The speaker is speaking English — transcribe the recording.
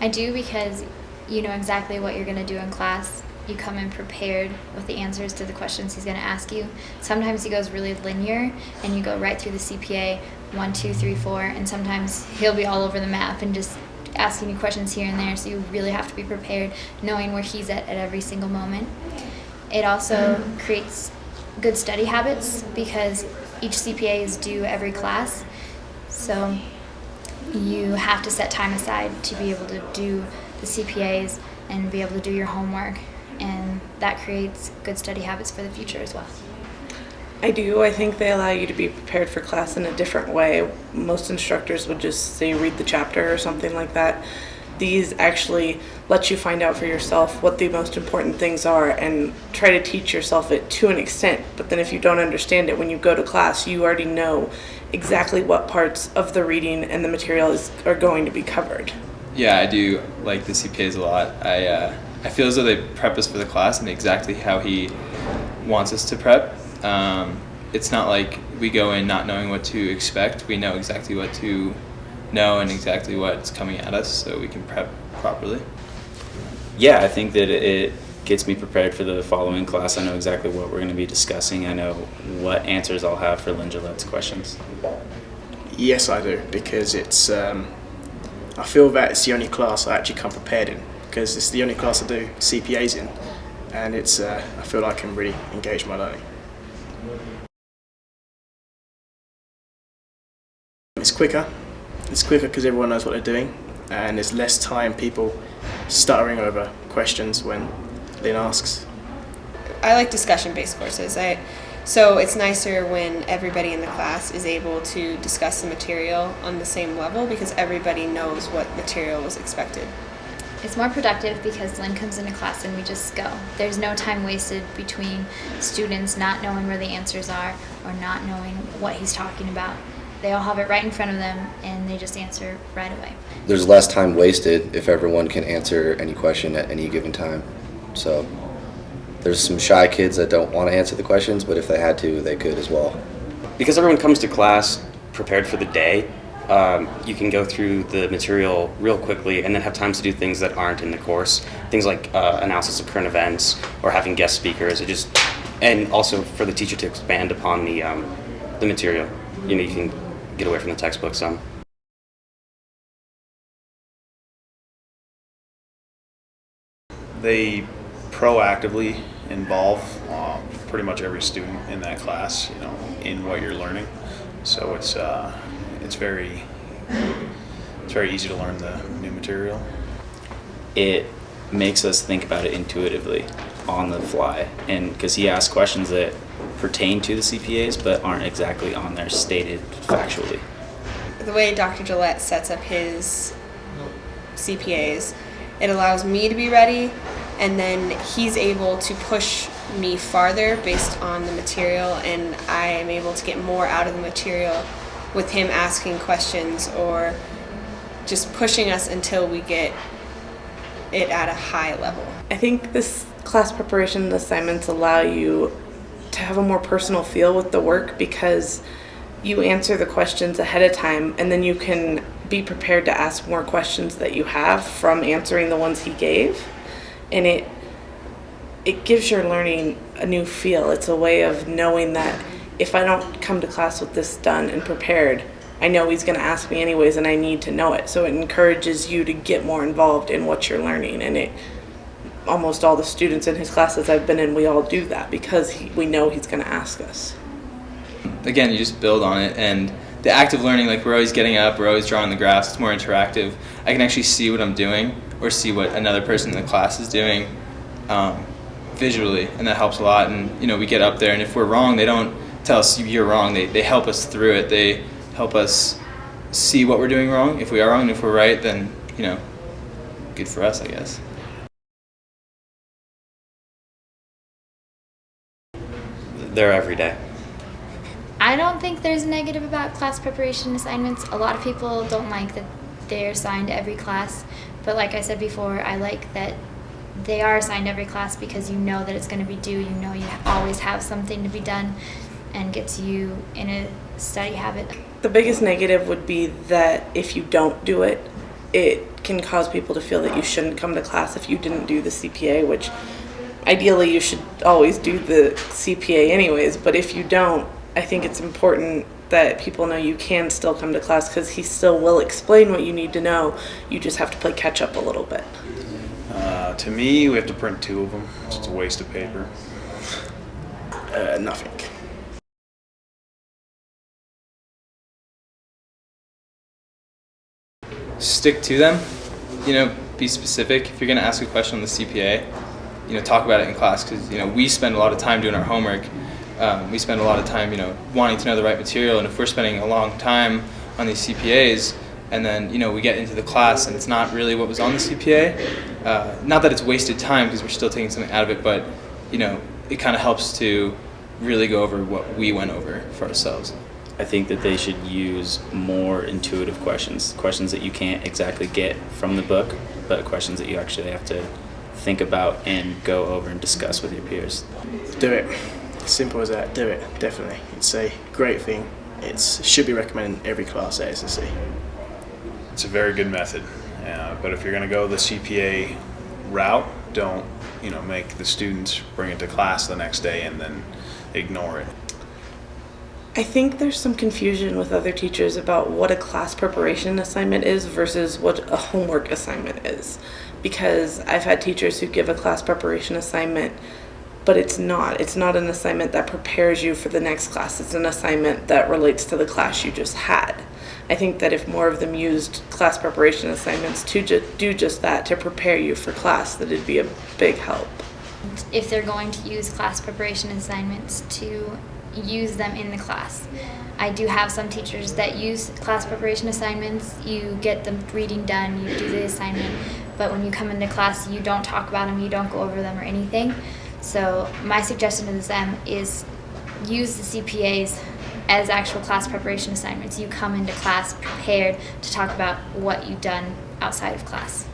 I do, because you know exactly what you're going to do in class. You come in prepared with the answers to the questions he's going to ask you. Sometimes he goes really linear and you go right through the CPA, 1, 2, 3, 4, and sometimes he'll be all over the map and just asking you questions here and there, so you really have to be prepared, knowing where he's at every single moment. It also creates good study habits because each CPA is due every class, so you have to set time aside to be able to do the CPAs and be able to do your homework, and that creates good study habits for the future as well. I do. I think they allow you to be prepared for class in a different way. Most instructors would just say read the chapter or something like that. These actually let you find out for yourself what the most important things are and try to teach yourself it to an extent. But then if you don't understand it, when you go to class, you already know exactly what parts of the reading and the material are going to be covered. Yeah, I do like the CPAs a lot. I feel as though they prep us for the class and exactly how he wants us to prep. It's not like we go in not knowing what to expect. We know exactly what to know and exactly what's coming at us, so we can prep properly. Yeah, I think that it gets me prepared for the following class. I know exactly what we're going to be discussing. I know what answers I'll have for Gillette's questions. Yes, I do, because it's I feel that it's the only class I actually come prepared in, because it's the only class I do CPAs in, and it's I feel like I can really engage my learning. It's quicker because everyone knows what they're doing, and there's less time people stuttering over questions when Lynn asks. I like discussion-based courses. So it's nicer when everybody in the class is able to discuss the material on the same level, because everybody knows what material was expected. It's more productive because Lynn comes into class and we just go. There's no time wasted between students not knowing where the answers are or not knowing what he's talking about. They all have it right in front of them and they just answer right away. There's less time wasted if everyone can answer any question at any given time. So there's some shy kids that don't want to answer the questions, but if they had to, they could as well. Because everyone comes to class prepared for the day, you can go through the material real quickly and then have time to do things that aren't in the course. Things like analysis of current events or having guest speakers. And also for the teacher to expand upon the material. You know, you can get away from the textbook some. They proactively involve pretty much every student in that class, you know, in what you're learning. So it's very easy to learn the new material. It makes us think about it intuitively on the fly, and because he asks questions that pertain to the CPAs but aren't exactly on there stated factually. The way Dr. Gillette sets up his CPAs, it allows me to be ready, and then he's able to push me farther based on the material, and I am able to get more out of the material with him asking questions or just pushing us until we get it at a high level. I think this class preparation assignments allow you to have a more personal feel with the work because you answer the questions ahead of time and then you can be prepared to ask more questions that you have from answering the ones he gave. And it gives your learning a new feel. It's a way of knowing that if I don't come to class with this done and prepared, I know he's going to ask me anyways and I need to know it. So it encourages you to get more involved in what you're learning. And almost all the students in his classes I've been in, we all do that because we know he's going to ask us. Again, you just build on it, and the active learning, like we're always getting up, we're always drawing the graphs, it's more interactive. I can actually see what I'm doing or see what another person in the class is doing visually, and that helps a lot. And you know, we get up there and if we're wrong, they don't tell us you're wrong, they help us through it. They help us see what we're doing wrong if we are wrong, and if we're right, then you know, good for us, I guess. They're every day. I don't think there's a negative about class preparation assignments. A lot of people don't like that they're assigned every class, but like I said before, I like that they are assigned every class because you know that it's going to be due. You know you always have something to be done, and gets you in a study habit. The biggest negative would be that if you don't do it, it can cause people to feel that you shouldn't come to class if you didn't do the CPA, which ideally you should always do the CPA anyways, but if you don't, I think it's important that people know you can still come to class because he still will explain what you need to know. You just have to play catch up a little bit. To me, we have to print 2 of them. So it's a waste of paper. Nothing. Stick to them. Be specific. If you're going to ask a question on the CPA, talk about it in class, because we spend a lot of time doing our homework. We spend a lot of time wanting to know the right material, and if we're spending a long time on these CPAs and then we get into the class and it's not really what was on the CPA, not that it's wasted time because we're still taking something out of it, but it kind of helps to really go over what we went over for ourselves. I think that they should use more intuitive questions that you can't exactly get from the book, but questions that you actually have to think about and go over and discuss with your peers. Do it. Simple as that. Do it. Definitely. It's a great thing. It should be recommended in every class at SSC. It's a very good method, but if you're going to go the CPA route, don't make the students bring it to class the next day and then ignore it. I think there's some confusion with other teachers about what a class preparation assignment is versus what a homework assignment is, because I've had teachers who give a class preparation assignment, but it's not an assignment that prepares you for the next class. It's an assignment that relates to the class you just had. I think that if more of them used class preparation assignments to do just that, to prepare you for class, that it'd be a big help. If they're going to use class preparation assignments, to use them in the class. I do have some teachers that use class preparation assignments. You get the reading done, you do the assignment, but when you come into class, you don't talk about them, you don't go over them or anything. So my suggestion to them is use the CPAs as actual class preparation assignments. You come into class prepared to talk about what you've done outside of class.